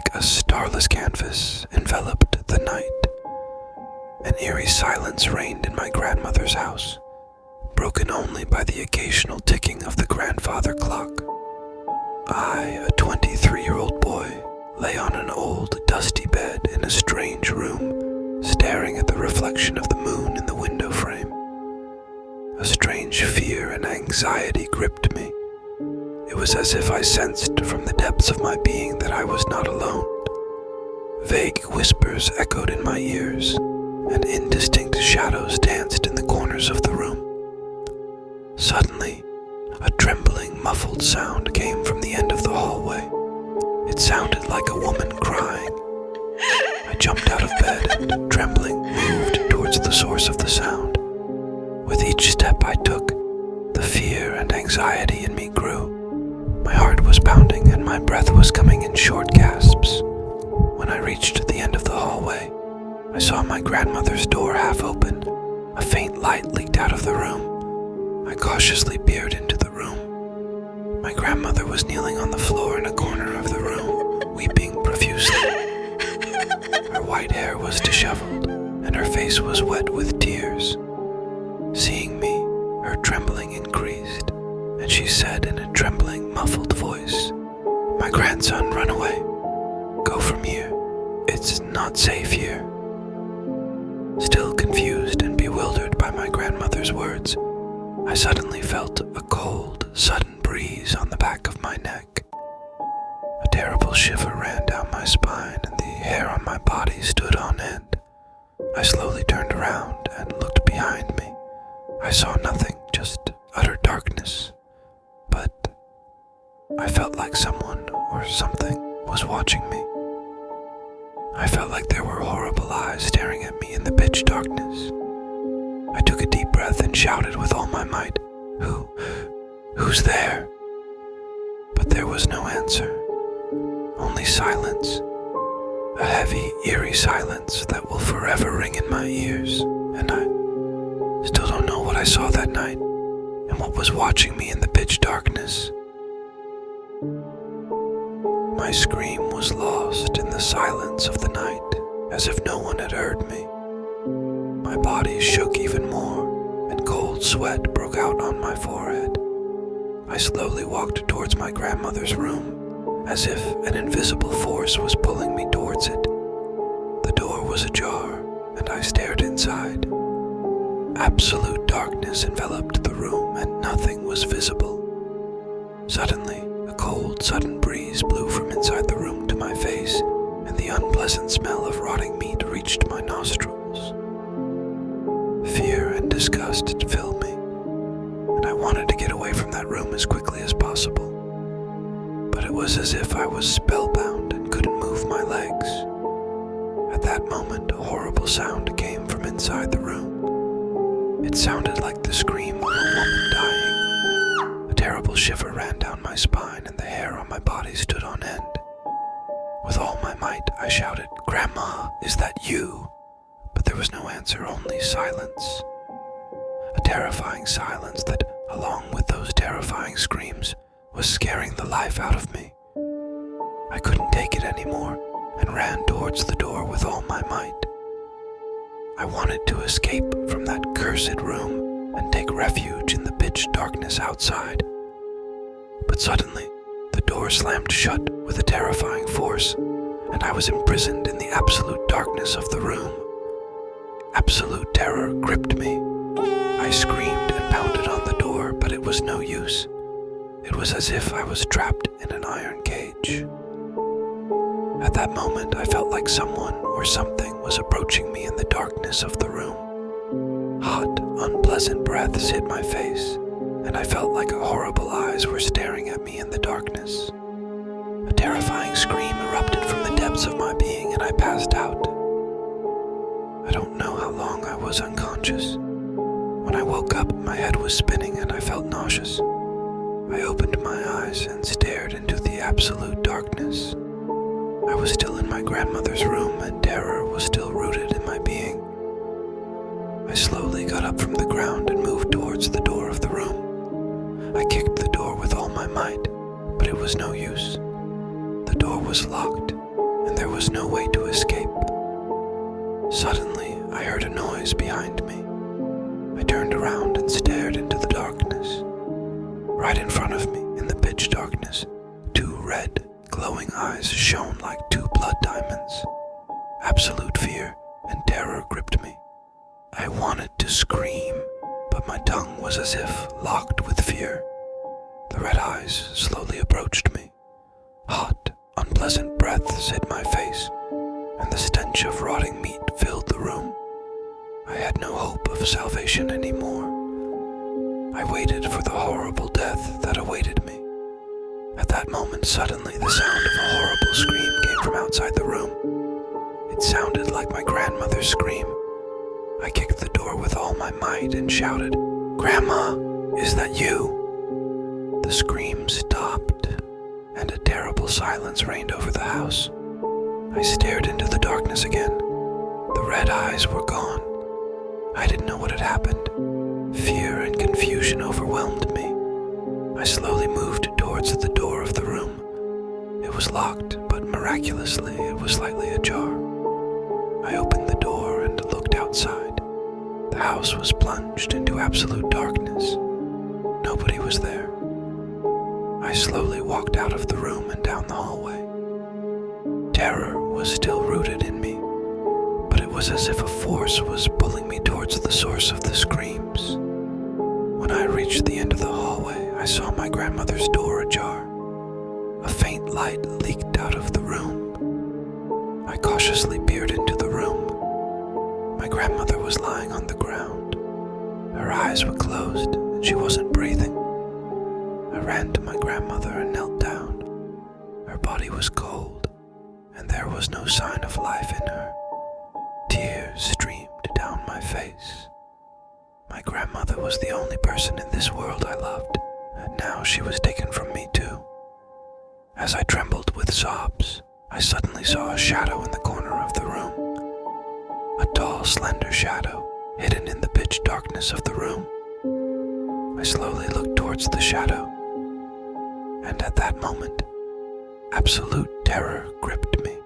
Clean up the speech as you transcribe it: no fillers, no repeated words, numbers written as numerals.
like a starless canvas enveloped the night. An eerie silence reigned in my grandmother's house, broken only by the occasional ticking of the grandfather clock. I, a 23-year-old boy, lay on an old, dusty bed in a strange room, staring at the reflection of the moon in the window frame. A strange fear and anxiety gripped me. It was as if I sensed from the depths of my being that I was not alone. Vague whispers echoed in my ears, and indistinct shadows danced in the corners of the room. Suddenly, a trembling, muffled sound came from the end of the hallway. It sounded like a woman crying. I jumped out of bed and, trembling, moved towards the source of the sound. With each step I took, the fear and anxiety in me grew. My heart was pounding and my breath was coming in short gasps. When I reached the end of the hallway, I saw my grandmother's door half open. A faint light leaked out of the room. I cautiously peered into the room. My grandmother was kneeling on the floor in a corner of the room, weeping profusely. Her white hair was disheveled, and her face was wet with tears. Seeing me, her trembling increased, and she said in a trembling, muffled voice, "My grandson, run away. Go from here. It's not safe here." Still confused and bewildered by my grandmother's words, I suddenly felt a cold, sudden breeze on the back of my neck. A terrible shiver ran down my spine and the hair on my body stood on end. I slowly turned around and looked behind me. I saw nothing, just utter darkness. But I felt like someone or something was watching me. I felt like there were horrible eyes staring at me in the pitch darkness. I took a deep breath and shouted with all my might, Who's there?" But there was no answer, only silence, a heavy, eerie silence that will forever ring in my ears, and I still don't know what I saw that night and what was watching me in the pitch darkness. My scream was lost in the silence of the night, as if no one had heard me. My body shook even more, and cold sweat broke out on my forehead. I slowly walked towards my grandmother's room, as if an invisible force was pulling me towards it. The door was ajar, and I stared inside. Absolute darkness enveloped the room, and nothing was visible. Suddenly, a cold, sudden breeze blew from inside the room to my face, and the unpleasant smell of rotting meat reached my nostrils. Fear and disgust filled me, and I wanted to get away from that room as quickly as possible. But it was as if I was spellbound and couldn't move my legs. At that moment, a horrible sound came from inside the room. It sounded like the scream of a woman dying. A terrible shiver ran down my spine and the hair on my body stood on end. With all my might, I shouted, "Grandma, is that you?" But there was no answer, only silence. A terrifying silence that, along with those terrifying screams, was scaring the life out of me. I couldn't take it anymore and ran towards the door with all my might. I wanted to escape from that cursed room and take refuge in the pitch darkness outside. But suddenly, the door slammed shut with a terrifying force, and I was imprisoned in the absolute darkness of the room. Absolute terror gripped me. I screamed and pounded on the door, but it was no use. It was as if I was trapped in an iron cage. At that moment, I felt like someone or something was approaching me in the darkness of the room. Hot, unpleasant breaths hit my face, and I felt like horrible eyes were staring at me in the darkness. A terrifying scream erupted from the depths of my being, and I passed out. I don't know how long I was unconscious. When I woke up, my head was spinning and I felt nauseous. I opened my eyes and stared into the absolute darkness. I was still in my grandmother's room and terror was still rooted in my being. I slowly got up from the ground and moved towards the door of the room. I kicked the door with all my might, but it was no use. The door was locked, was no way to escape. Suddenly, I heard a noise behind me. I turned around and stared into the darkness. Right in front of me, in the pitch darkness, two red, glowing eyes shone like two blood diamonds. Absolute fear and terror gripped me. I wanted to scream, but my tongue was as if locked with fear. The red eyes slowly approached me. Hot, unpleasant breaths hit my face, and the stench of rotting meat filled the room. I had no hope of salvation anymore. I waited for the horrible death that awaited me. At that moment, suddenly the sound of a horrible scream came from outside the room. It sounded like my grandmother's scream. I kicked the door with all my might and shouted, "Grandma, is that you?" The scream stopped, and a terrible silence reigned over the house. I stared into the darkness again. The red eyes were gone. I didn't know what had happened. Fear and confusion overwhelmed me. I slowly moved towards the door of the room. It was locked, but miraculously it was slightly ajar. I opened the door and looked outside. The house was plunged into absolute darkness. Nobody was there. I slowly walked out of the room and down the hallway. Terror was still rooted in me, but it was as if a force was pulling me towards the source of the screams. When I reached the end of the hallway, I saw my grandmother's door ajar. A faint light leaked out of the room. I cautiously peered into the room. My grandmother was lying on the ground. Her eyes were closed and she wasn't breathing. I ran to my grandmother and knelt down. Her body was cold, and there was no sign of life in her. Tears streamed down my face. My grandmother was the only person in this world I loved, and now she was taken from me too. As I trembled with sobs, I suddenly saw a shadow in the corner of the room. A tall, slender shadow, hidden in the pitch darkness of the room. I slowly looked towards the shadow, and at that moment, absolute terror gripped me.